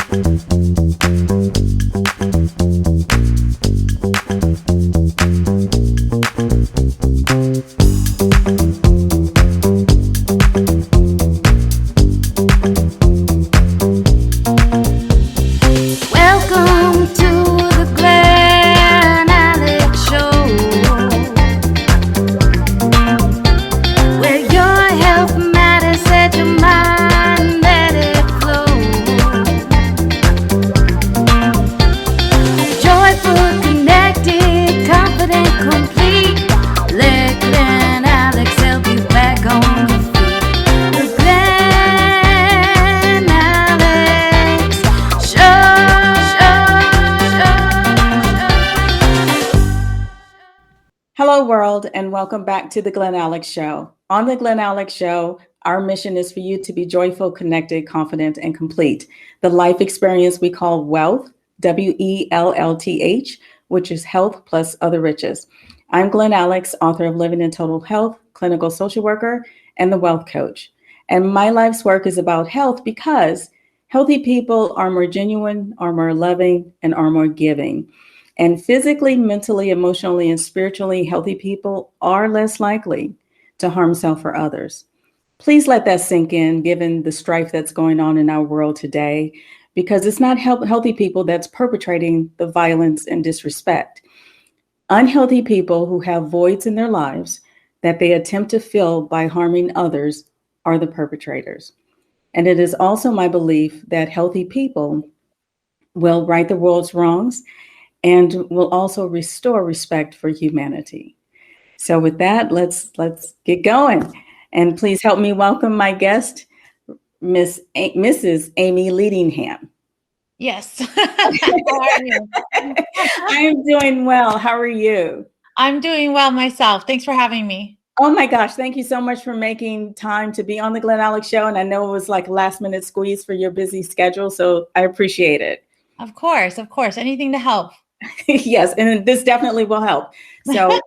Welcome to the Glen Alex Show, where your health matters, set your mind, let it flow. Joyful, connected, confident, complete. Let Glen Alex help you back on your feet. The Glen Alex Show. Hello, world, and welcome back to the Glen Alex Show. On the Glen Alex Show, our mission is for you to be joyful, connected, confident, and complete. The life experience we call wealth, WELLTH, which is health plus other riches. I'm Glen Alex, author of Living in Total Health, clinical social worker, and the wealth coach. And my life's work is about health because healthy people are more genuine, are more loving, and are more giving. And physically, mentally, emotionally, and spiritually healthy people are less likely to harm self or others. Please let that sink in, given the strife that's going on in our world today, because it's not healthy people that's perpetrating the violence and disrespect. Unhealthy people who have voids in their lives that they attempt to fill by harming others are the perpetrators. And it is also my belief that healthy people will right the world's wrongs and will also restore respect for humanity. So with that, let's get going. And please help me welcome my guest, Mrs. Amie Leadingham. Yes. How are you? I am doing well. How are you? I'm doing well myself. Thanks for having me. Oh my gosh, thank you so much for making time to be on the Glen Alex Show. And I know it was like a last minute squeeze for your busy schedule, so I appreciate it. Of course. Anything to help. Yes, and this definitely will help. So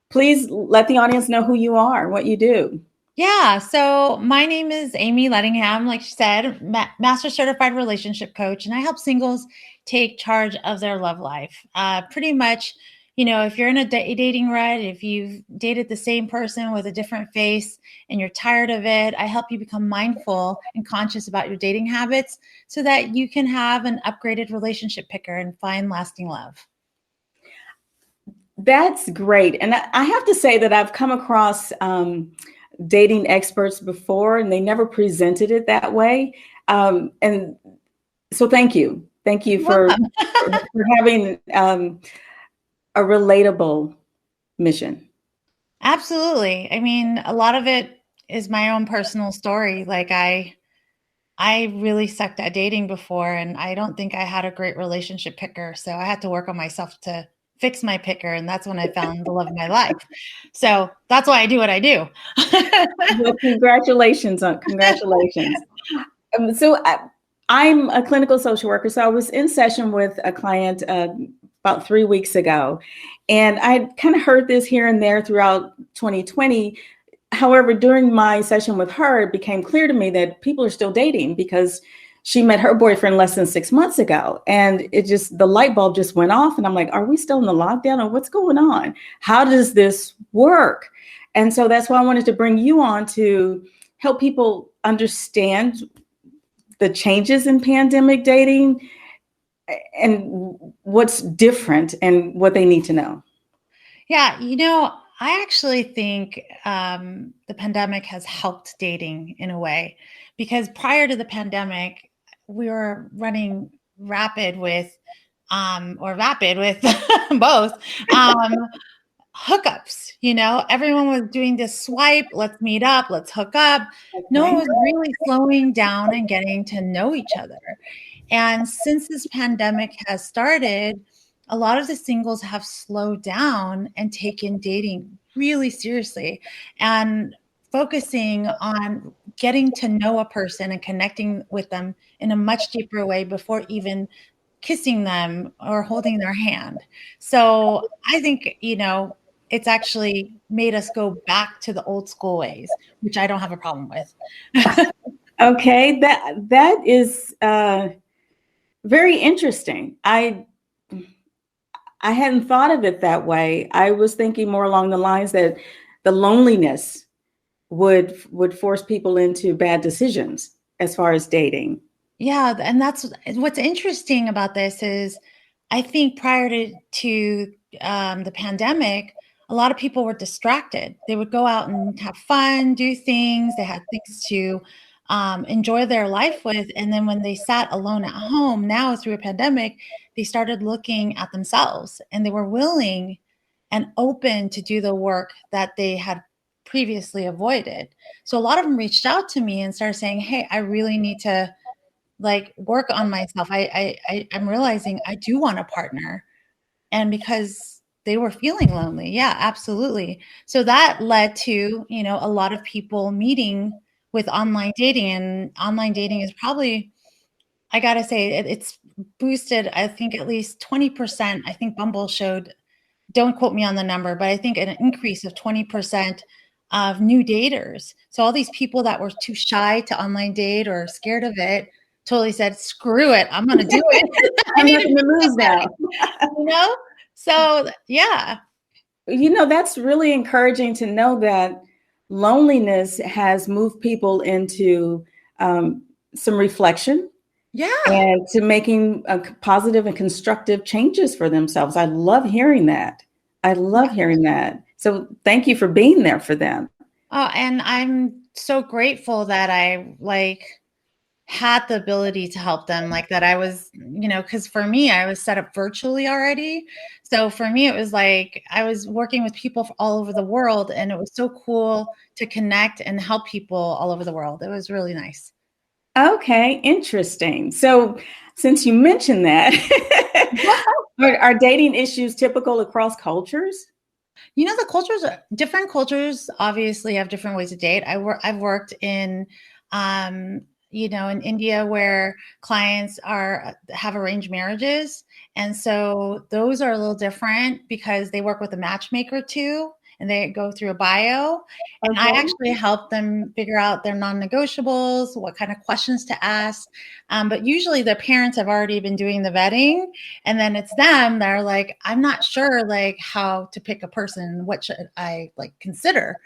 please let the audience know who you are, what you do. Yeah. So my name is Amy Leadingham, like she said, Master Certified Relationship Coach, and I help singles take charge of their love life. Pretty much, if you're in a dating rut, if you've dated the same person with a different face and you're tired of it, I help you become mindful and conscious about your dating habits so that you can have an upgraded relationship picker and find lasting love. That's great. And I have to say that I've come across dating experts before, and they never presented it that way. And so thank you. Thank you for having a relatable mission. Absolutely. I mean, a lot of it is my own personal story. Like I really sucked at dating before, and I don't think I had a great relationship picker. So I had to work on myself to fix my picker. And that's when I found the love of my life. So that's why I do what I do. Well, congratulations. I'm a clinical social worker. So I was in session with a client about 3 weeks ago, and I kind of heard this here and there throughout 2020. However, during my session with her, it became clear to me that people are still dating because she met her boyfriend less than 6 months ago. And the light bulb just went off. And I'm like, are we still in the lockdown, or what's going on? How does this work? And so that's why I wanted to bring you on to help people understand the changes in pandemic dating and what's different and what they need to know. Yeah, I actually think the pandemic has helped dating in a way, because prior to the pandemic, we were running rapid with both hookups. Everyone was doing this swipe, let's meet up, let's hook up. Okay. No one was really slowing down and getting to know each other. And since this pandemic has started, a lot of the singles have slowed down and taken dating really seriously and focusing on getting to know a person and connecting with them in a much deeper way before even kissing them or holding their hand. So I think, it's actually made us go back to the old school ways, which I don't have a problem with. Okay, that is Very interesting. I hadn't thought of it that way. I was thinking more along the lines that the loneliness would force people into bad decisions as far as dating. Yeah, and that's what's interesting about this is I think prior to the pandemic, a lot of people were distracted. They would go out and have fun, do things. They had things to enjoy their life with. And then when they sat alone at home, now through a pandemic, they started looking at themselves and they were willing and open to do the work that they had previously avoided. So a lot of them reached out to me and started saying, "Hey, I really need to like work on myself. I'm realizing I do want a partner." And because they were feeling lonely. Yeah, absolutely. So that led to, a lot of people meeting with online dating, and online dating is probably, I got to say, it's boosted, I think at least 20%. I think Bumble showed, don't quote me on the number, but I think an increase of 20% of new daters. So all these people that were too shy to online date or scared of it totally said, screw it, I'm going to do it. I'm making the moves now. you know? So yeah. That's really encouraging to know that loneliness has moved people into some reflection. Yeah. And to making positive and constructive changes for themselves. I love hearing that. I love hearing that. So thank you for being there for them. Oh, and I'm so grateful that I had the ability to help them, like that I was, because for me, I was set up virtually already. So for me, it was like I was working with people all over the world, and it was so cool to connect and help people all over the world. It was really nice. Okay, interesting. So since you mentioned that, are dating issues typical across cultures? Different cultures obviously have different ways to date. I've worked in, in India where clients have arranged marriages. And so those are a little different because they work with a matchmaker too, and they go through a bio. And I actually help them figure out their non-negotiables, what kind of questions to ask. But usually their parents have already been doing the vetting. And then it's them that are like, I'm not sure how to pick a person. What should I consider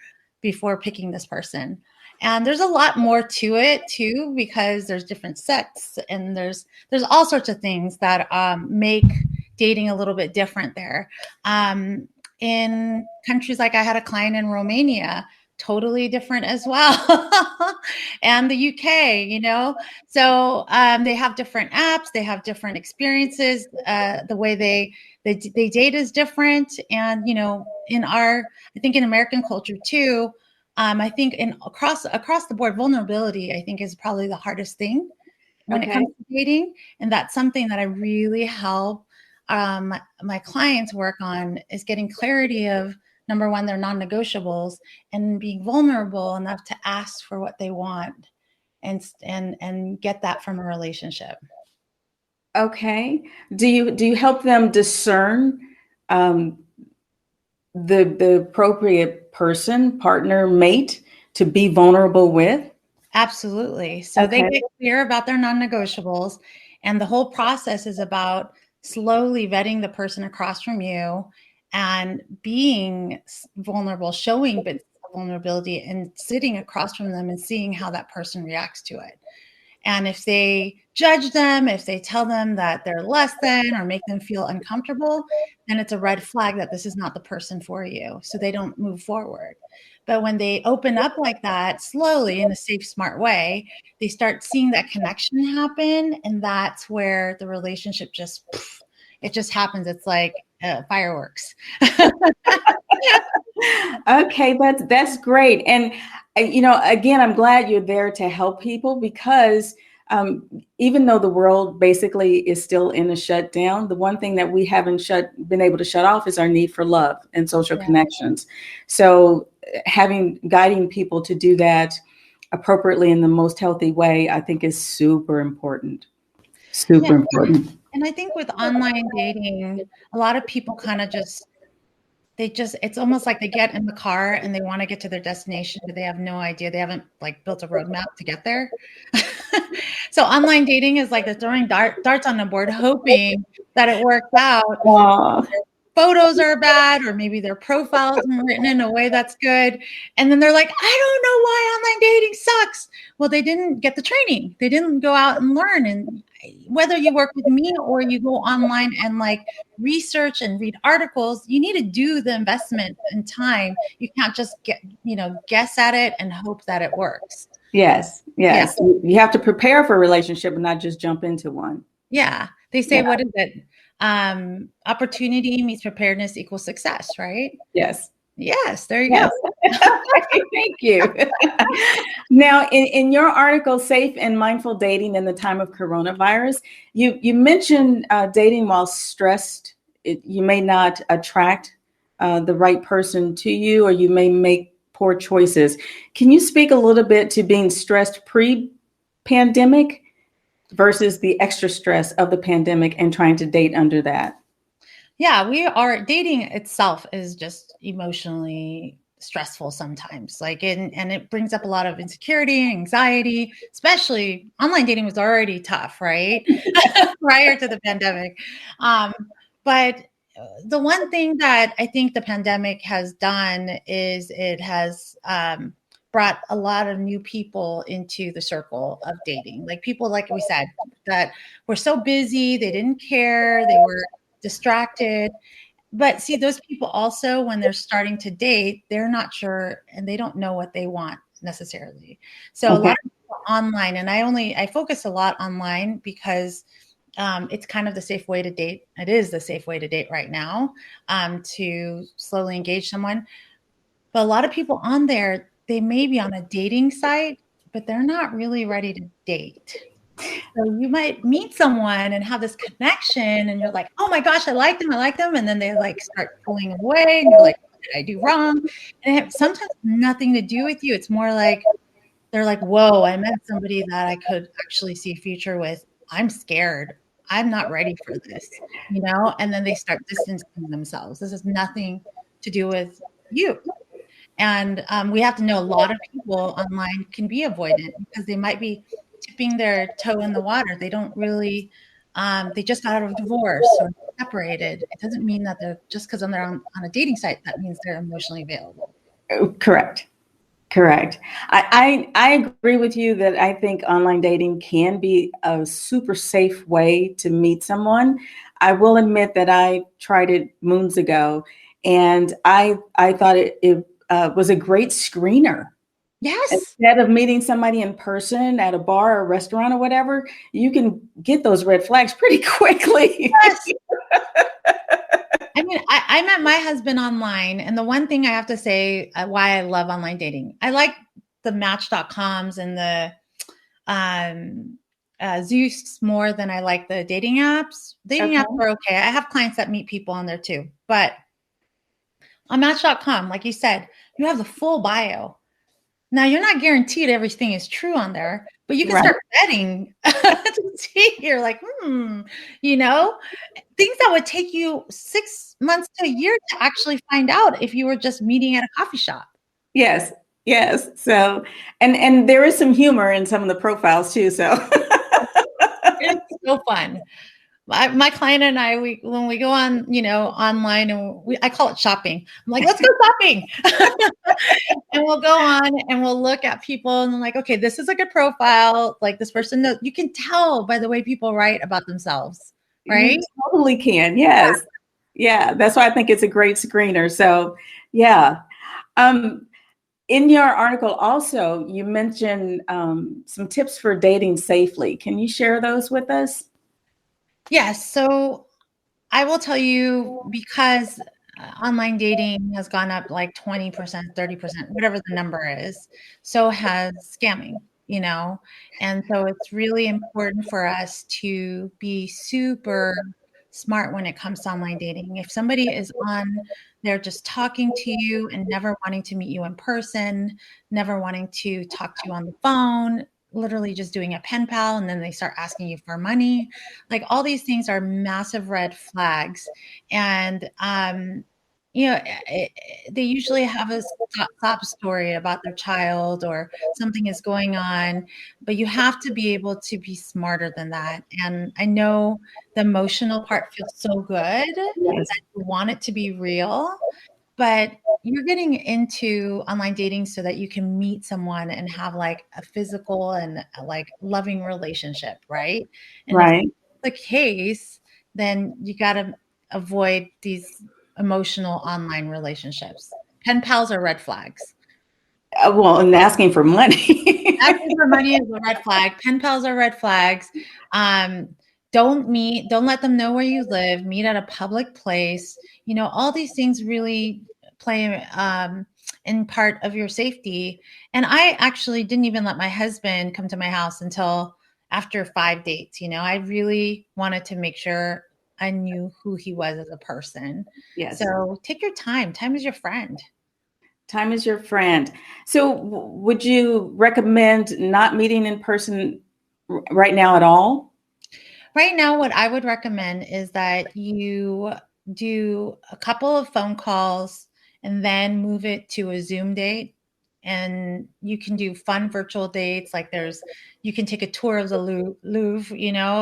before picking this person? And there's a lot more to it too, because there's different sects and there's all sorts of things that make dating a little bit different there. In countries like I had a client in Romania, totally different as well. And the UK, so they have different apps, they have different experiences. The way they date is different. And, I think in American culture too, I think across the board, vulnerability, I think, is probably the hardest thing when it comes to dating. And that's something that I really help my clients work on, is getting clarity of, number one, their non-negotiables, and being vulnerable enough to ask for what they want and get that from a relationship. Okay. Do you help them discern the appropriate person, partner, mate to be vulnerable with? Absolutely. So they get clear about their non-negotiables, and the whole process is about slowly vetting the person across from you and being vulnerable, showing bits of vulnerability and sitting across from them and seeing how that person reacts to it. And if they judge them, if they tell them that they're less than or make them feel uncomfortable, then it's a red flag that this is not the person for you. So they don't move forward. But when they open up like that slowly in a safe, smart way, they start seeing that connection happen. And that's where the relationship just happens. It's like fireworks. Okay, that's great. And again, I'm glad you're there to help people, because even though the world basically is still in a shutdown, the one thing that we haven't been able to shut off is our need for love and social connections. So guiding people to do that appropriately in the most healthy way, I think, is super important. Super important. And I think with online dating, a lot of people kind of just it's almost like they get in the car and they want to get to their destination, but they have no idea. They haven't like built a roadmap to get there. So online dating is like they're throwing darts on the board, hoping that it works out. Wow. Photos are bad, or maybe their profile isn't written in a way that's good. And then they're like, I don't know why online dating sucks. Well, they didn't get the training. They didn't go out and learn. And whether you work with me or you go online and like research and read articles, you need to do the investment in time. You can't just guess at it and hope that it works. Yes. Yeah. You have to prepare for a relationship and not just jump into one. Yeah. They say, what is it? Opportunity meets preparedness equals success, right? Yes. Yes, there you go. Thank you. Now, in your article, Safe and Mindful Dating in the Time of Coronavirus, you mentioned dating while stressed. You may not attract the right person to you, or you may make poor choices. Can you speak a little bit to being stressed pre-pandemic versus the extra stress of the pandemic and trying to date under that? Yeah, dating itself is just emotionally stressful sometimes. And it brings up a lot of insecurity, anxiety, especially online dating was already tough, right? Prior to the pandemic. But the one thing that I think the pandemic has done is it has brought a lot of new people into the circle of dating. Like people, like we said, that were so busy, they didn't care, they were distracted. But see, those people also, when they're starting to date, they're not sure and they don't know what they want necessarily. So a lot of people online, and I focus a lot online because it's kind of the safe way to date. It is the safe way to date right now, to slowly engage someone. But a lot of people on there, they may be on a dating site, but they're not really ready to date. So you might meet someone and have this connection and you're like, oh my gosh, I like them. And then they like start pulling away and you're like, what did I do wrong? And it sometimes nothing to do with you. It's more like, they're like, whoa, I met somebody that I could actually see a future with. I'm scared. I'm not ready for this, and then they start distancing themselves. This has nothing to do with you. And we have to know a lot of people online can be avoidant because they might be tipping their toe in the water. They don't really, they just got out of divorce or separated. It doesn't mean that they're just because they're on a dating site, that means they're emotionally available. Correct. I agree with you that I think online dating can be a super safe way to meet someone. I will admit that I tried it moons ago, and I thought it was a great screener. Yes. Instead of meeting somebody in person at a bar or restaurant or whatever, you can get those red flags pretty quickly. Yes. I mean, I met my husband online, and the one thing I have to say why I love online dating, I like the Match.coms and the Zeus more than I like the dating apps. Dating apps are okay. I have clients that meet people on there too, but on Match.com, like you said, you have the full bio. Now, you're not guaranteed everything is true on there, but you can start betting to see. You're like, things that would take you 6 months to a year to actually find out if you were just meeting at a coffee shop. Yes. So, and there is some humor in some of the profiles too. So it's so fun. My client and I, when we go on, online, and I call it shopping. I'm like, let's go shopping. And we'll go on and we'll look at people and I'm like, okay, this is a good profile. Like this person, you can tell by the way people write about themselves, right? You totally can. Yes. Yeah. That's why I think it's a great screener. So yeah. In your article also, you mentioned some tips for dating safely. Can you share those with us? Yes. So I will tell you, because online dating has gone up like 20%, 30%, whatever the number is, so has scamming, and so it's really important for us to be super smart when it comes to online dating. If somebody is on there just talking to you and never wanting to meet you in person, never wanting to talk to you on the phone, literally just doing a pen pal, and then they start asking you for money. Like all these things are massive red flags. And they usually have a sob story about their child or something is going on, but you have to be able to be smarter than that. And I know the emotional part feels so good Yes. that you want it to be real, but you're getting into online dating so that you can meet someone and have like a physical and like loving relationship, right? And if Right. that's the case, then you got to avoid these emotional online relationships. Pen pals are red flags. Well, and asking for money. Asking for money is a red flag. Pen pals are red flags. Um, don't let them know where you live. Meet at a public place. All these things really play in part of your safety. And I actually didn't even let my husband come to my house until after 5 dates. I really wanted to make sure I knew who he was as a person. Yes. So take your time. Time is your friend. Time is your friend. So, would you recommend not meeting in person right now at all? Right now, what I would recommend is that you do a couple of phone calls and then move it to a Zoom date. And you can do fun virtual dates. Like you can take a tour of the Louvre,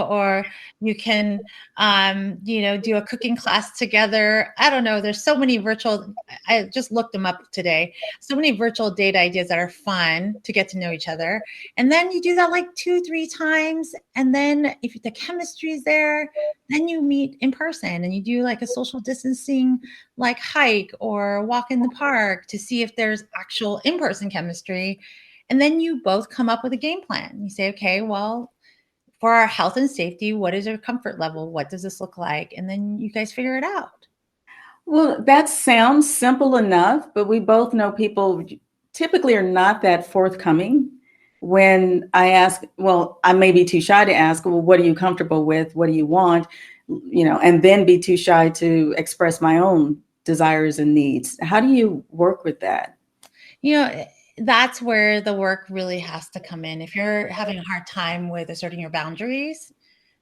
or you can, do a cooking class together. I don't know. There's so many virtual, I just looked them up today. So many virtual date ideas that are fun to get to know each other. And then you do that like 2-3 times. And then if the chemistry is there, then you meet in person and you do like a social distancing, like hike or walk in the park to see if there's actual in-person chemistry. And then you both come up with a game plan. You say, okay, well, for our health and safety, what is your comfort level? What does this look like? And then you guys figure it out. Well, that sounds simple enough, but we both know people typically are not that forthcoming. When I ask, well, I may be too shy to ask, well, what are you comfortable with? What do you want? And then be too shy to express my own desires and needs. How do you work with that? That's where the work really has to come in. If you're having a hard time with asserting your boundaries,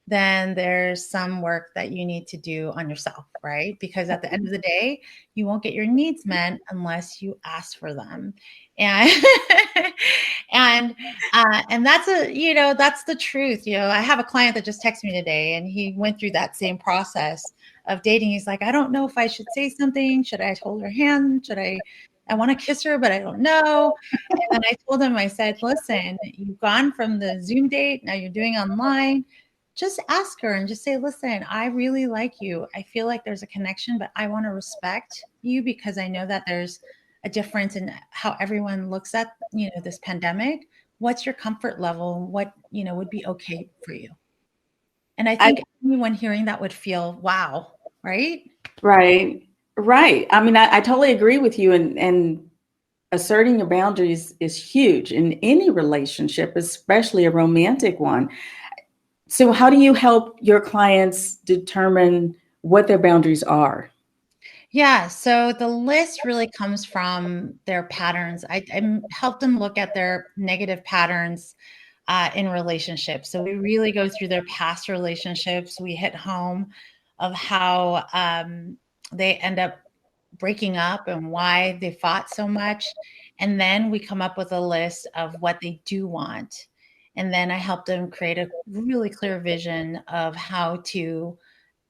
then there's some work that you need to do on yourself, right? Because at the end of the day, you won't get your needs met unless you ask for them. And and that's the truth. I have a client that just texted me today and he went through that same process of dating. He's like, I don't know if I should say something. Should I hold her hand? I want to kiss her, but I don't know. And I told him, I said, listen, you've gone from the Zoom date, now you're doing online. Just ask her and just say, listen, I really like you. I feel like there's a connection, but I want to respect you because I know that there's a difference in how everyone looks at, this pandemic. What's your comfort level? What, would be okay for you? And I think anyone hearing that would feel, wow, right? Right, right. I mean, I totally agree with you. And asserting your boundaries is huge in any relationship, especially a romantic one. So, how do you help your clients determine what their boundaries are? Yeah, so the list really comes from their patterns. I help them look at their negative patterns in relationships. So we really go through their past relationships. We hit home of how they end up breaking up and why they fought so much. And then we come up with a list of what they do want. And then I help them create a really clear vision of how to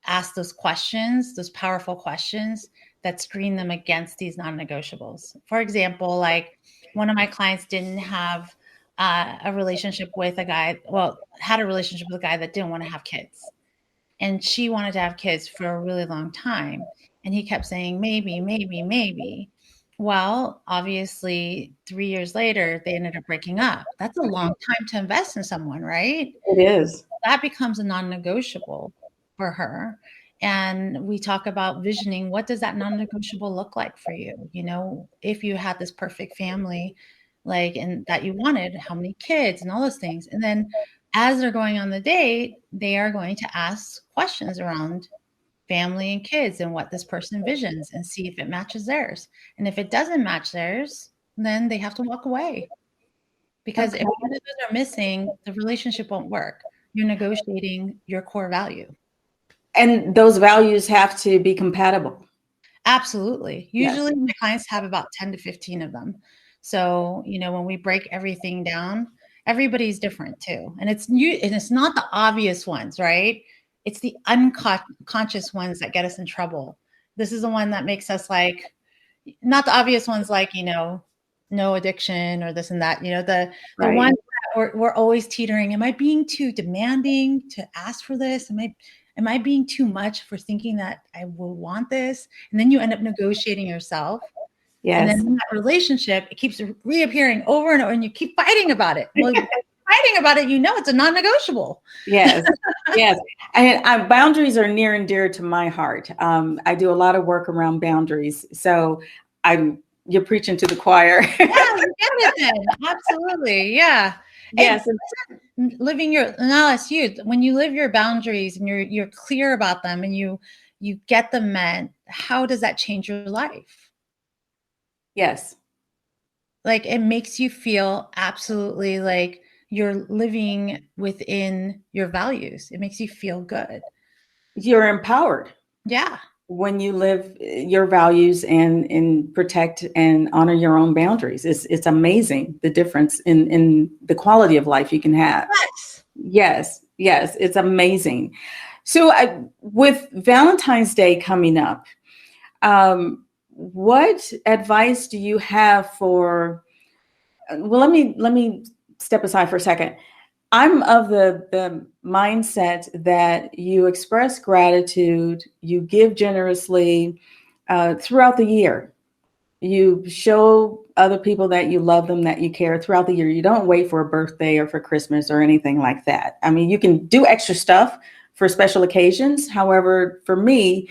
ask those questions, those powerful questions that screen them against these non-negotiables. For example, like one of my clients didn't have a relationship with a guy, well, had a relationship with a guy that didn't want to have kids. And she wanted to have kids for a really long time. And he kept saying, maybe, maybe, maybe. Well, obviously, 3 years later, they ended up breaking up. That's a long time to invest in someone, right? It is. That becomes a non-negotiable for her. And we talk about visioning. What does that non-negotiable look like for you? If you had this perfect family, like, and that you wanted, how many kids and all those things. And then as they're going on the date, they are going to ask questions around family and kids and what this person envisions and see if it matches theirs. And if it doesn't match theirs, then they have to walk away. Because if one of those are missing, the relationship won't work. You're negotiating your core value. And those values have to be compatible. Absolutely. Yes. Usually my clients have about 10 to 15 of them. So, when we break everything down, everybody's different too. And it's not the obvious ones, right? It's the unconscious ones that get us in trouble. This is the one that makes us like, not the obvious ones like, no addiction or this and that, the Right. ones that we're always teetering. Am I being too demanding to ask for this? Am I being too much for thinking that I will want this? And then you end up negotiating yourself. And then Yes. in that relationship, it keeps reappearing over and over, and you keep fighting about it. Well, fighting about it, it's a non-negotiable. Yes. Yes. And boundaries are near and dear to my heart. I do a lot of work around boundaries. So you're preaching to the choir. Yeah, you get it then. Absolutely. Yeah. Yes. Now that's you. When you live your boundaries and you're clear about them and you get them met, how does that change your life? Yes. Like, it makes you feel absolutely like you're living within your values. It makes you feel good. You're empowered Yeah. when you live your values and protect and honor your own boundaries. It's amazing the difference in the quality of life you can have. Yes. Yes. Yes. It's amazing. So with Valentine's Day coming up, what advice do you have for, well, let me step aside for a second. I'm of the mindset that you express gratitude, you give generously throughout the year. You show other people that you love them, that you care throughout the year. You don't wait for a birthday or for Christmas or anything like that. I mean, you can do extra stuff for special occasions. However, for me,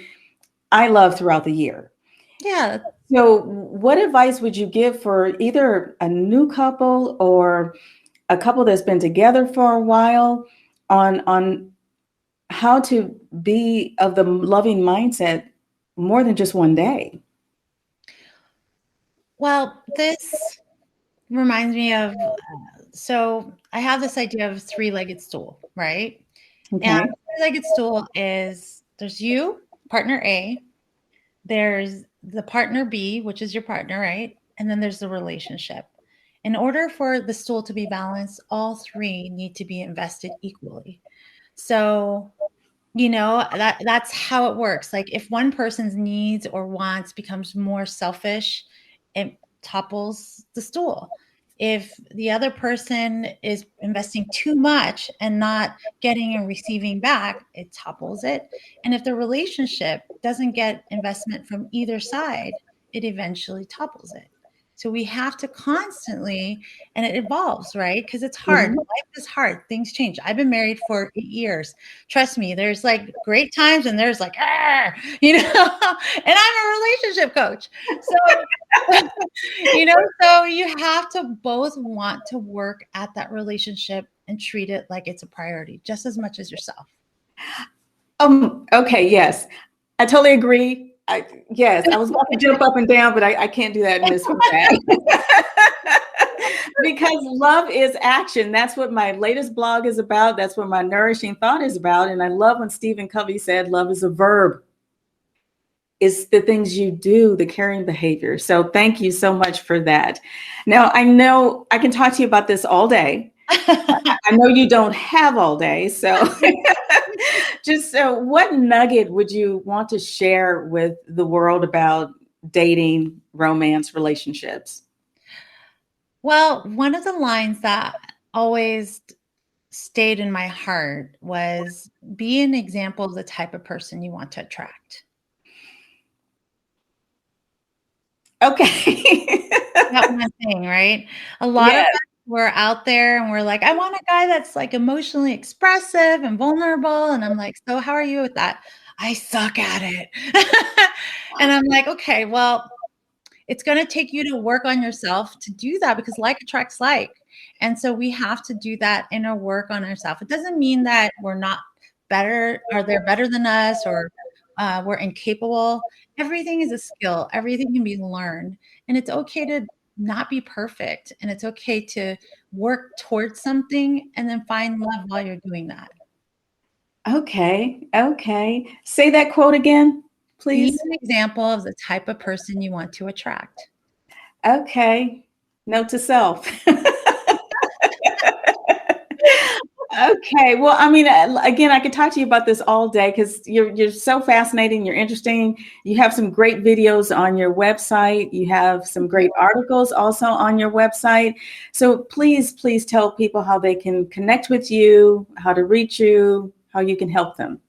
I love throughout the year. Yeah. So what advice would you give for either a new couple or a couple that's been together for a while on how to be of the loving mindset more than just one day? Well, this reminds me of, so I have this idea of a three-legged stool, right? And Okay. three-legged stool is, there's you, partner A, there's the partner B, which is your partner, right? And then there's the relationship. In order for the stool to be balanced, all three need to be invested equally. So, that's how it works. Like, if one person's needs or wants becomes more selfish, it topples the stool. If the other person is investing too much and not getting and receiving back, it topples it. And if the relationship doesn't get investment from either side, it eventually topples it. So we have to constantly, and it evolves, right? Because it's hard. Mhm. Life is hard. Things change. I've been married for 8 years. Trust me, there's like great times and there's like, and I'm a relationship coach. So, so you have to both want to work at that relationship and treat it like it's a priority just as much as yourself. Okay, yes. I totally agree. Yes, I was about to jump up and down, but I can't do that in this format. Because love is action. That's what my latest blog is about. That's what my nourishing thought is about. And I love when Stephen Covey said, love is a verb. It's the things you do, the caring behavior. So thank you so much for that. Now, I know I can talk to you about this all day. I know you don't have all day. So just what nugget would you want to share with the world about dating, romance, relationships? Well, one of the lines that always stayed in my heart was, be an example of the type of person you want to attract. Okay. That one thing, right? A lot of Yes. us, we're out there and we're like, I want a guy that's like emotionally expressive and vulnerable. And I'm like, so how are you with that? I suck at it. And I'm like, okay, well, it's going to take you to work on yourself to do that, because like attracts like. And so we have to do that inner work on ourselves. It doesn't mean that we're not better, or they're better than us, or we're incapable. Everything is a skill. Everything can be learned. And it's okay to not be perfect. And it's okay to work towards something and then find love while you're doing that. Okay. Okay. Say that quote again. please? Be an example of the type of person you want to attract. Okay. Note to self. Okay. Well, I mean, again, I could talk to you about this all day because you're so fascinating. You're interesting. You have some great videos on your website. You have some great articles also on your website. So please tell people how they can connect with you, how to reach you, how you can help them.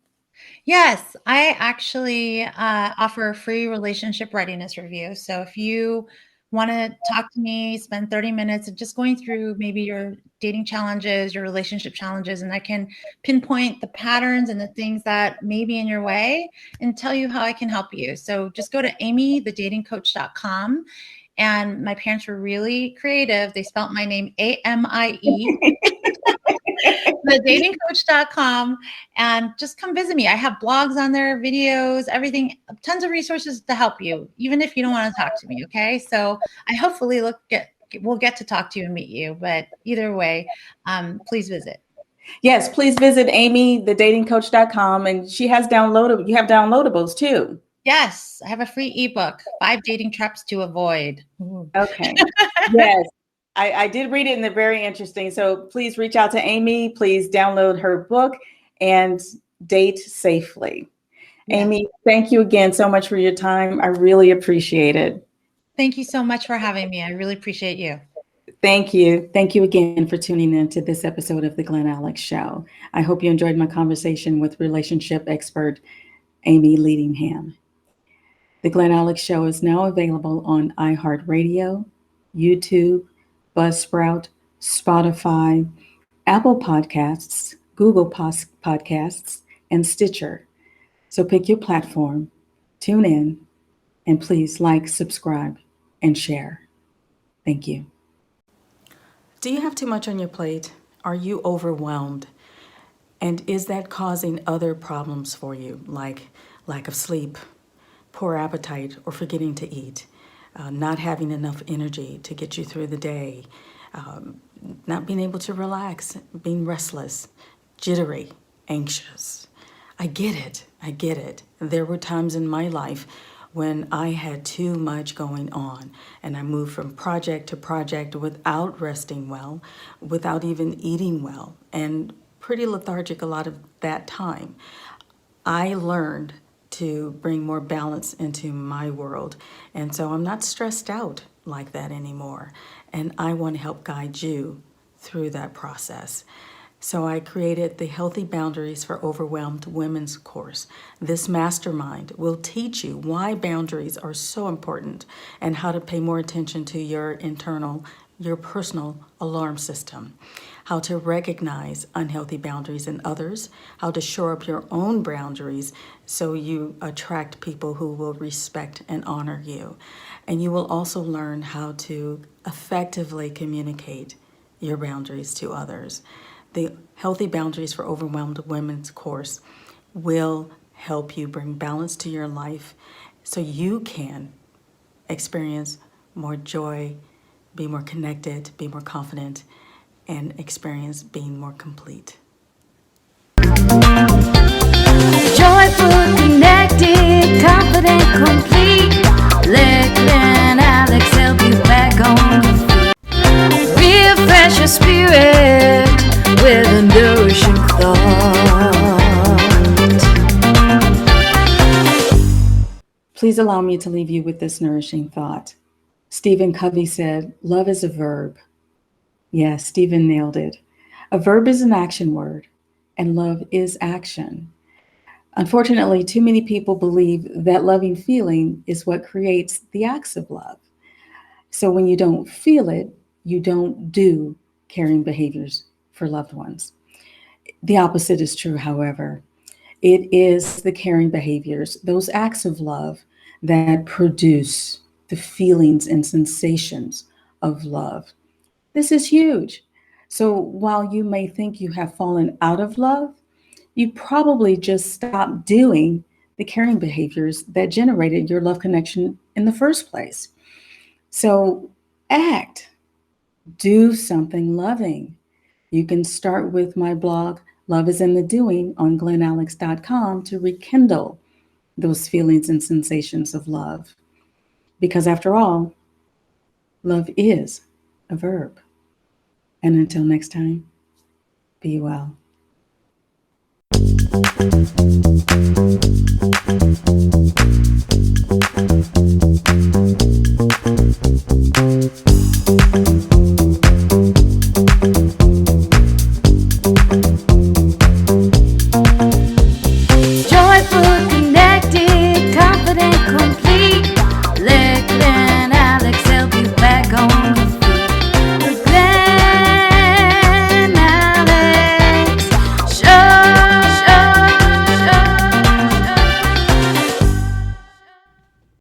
Yes, I actually offer a free relationship readiness review. So if you want to talk to me, spend 30 minutes of just going through maybe your dating challenges, your relationship challenges, and I can pinpoint the patterns and the things that may be in your way and tell you how I can help you. So just go to amiethedatingcoach.com. And my parents were really creative. They spelt my name AMIE. thedatingcoach.com, and just come visit me. I have blogs on there, videos, everything, tons of resources to help you, even if you don't want to talk to me. Okay. So I hopefully we'll get to talk to you and meet you, but either way, please visit. Yes, please visit amiethedatingcoach.com, and you have downloadables too. Yes, I have a free ebook, 5 Dating Traps to Avoid. Okay. Yes. I did read it and they're very interesting. So please reach out to Amy. Please download her book and date safely. Yes. Amy, thank you again so much for your time. I really appreciate it. Thank you so much for having me. I really appreciate you. Thank you. Thank you again for tuning in to this episode of the Glen Alex Show. I hope you enjoyed my conversation with relationship expert Amie Leadingham. The Glen Alex Show is now available on iHeartRadio, YouTube, Buzzsprout, Spotify, Apple Podcasts, Google Podcasts, and Stitcher. So pick your platform, tune in, and please like, subscribe, and share. Thank you. Do you have too much on your plate? Are you overwhelmed? And is that causing other problems for you, like lack of sleep, poor appetite, or forgetting to eat, not having enough energy to get you through the day, not being able to relax, being restless, jittery, anxious? I get it. I get it. There were times in my life when I had too much going on and I moved from project to project without resting well, without even eating well, and pretty lethargic a lot of that time. I learned to bring more balance into my world. And so I'm not stressed out like that anymore. And I want to help guide you through that process. So I created the Healthy Boundaries for Overwhelmed Women's course. This mastermind will teach you why boundaries are so important and how to pay more attention to your personal alarm system, how to recognize unhealthy boundaries in others, how to shore up your own boundaries so you attract people who will respect and honor you. And you will also learn how to effectively communicate your boundaries to others. The Healthy Boundaries for Overwhelmed Women's course will help you bring balance to your life so you can experience more joy, be more connected, be more confident, and experience being more complete. Joyful, connected, confident, complete. Let Glen Alex help you back on your feet. Refresh your spirit with a nourishing thought. Please allow me to leave you with this nourishing thought. Stephen Covey said, "Love is a verb." Yes, Stephen nailed it. A verb is an action word, and love is action. Unfortunately, too many people believe that loving feeling is what creates the acts of love. So when you don't feel it, you don't do caring behaviors for loved ones. The opposite is true, however. It is the caring behaviors, those acts of love, that produce the feelings and sensations of love. This is huge. So while you may think you have fallen out of love, you probably just stopped doing the caring behaviors that generated your love connection in the first place. So do something loving. You can start with my blog, Love is in the Doing, on glenalex.com to rekindle those feelings and sensations of love. Because after all, love is a verb. And until next time, be well.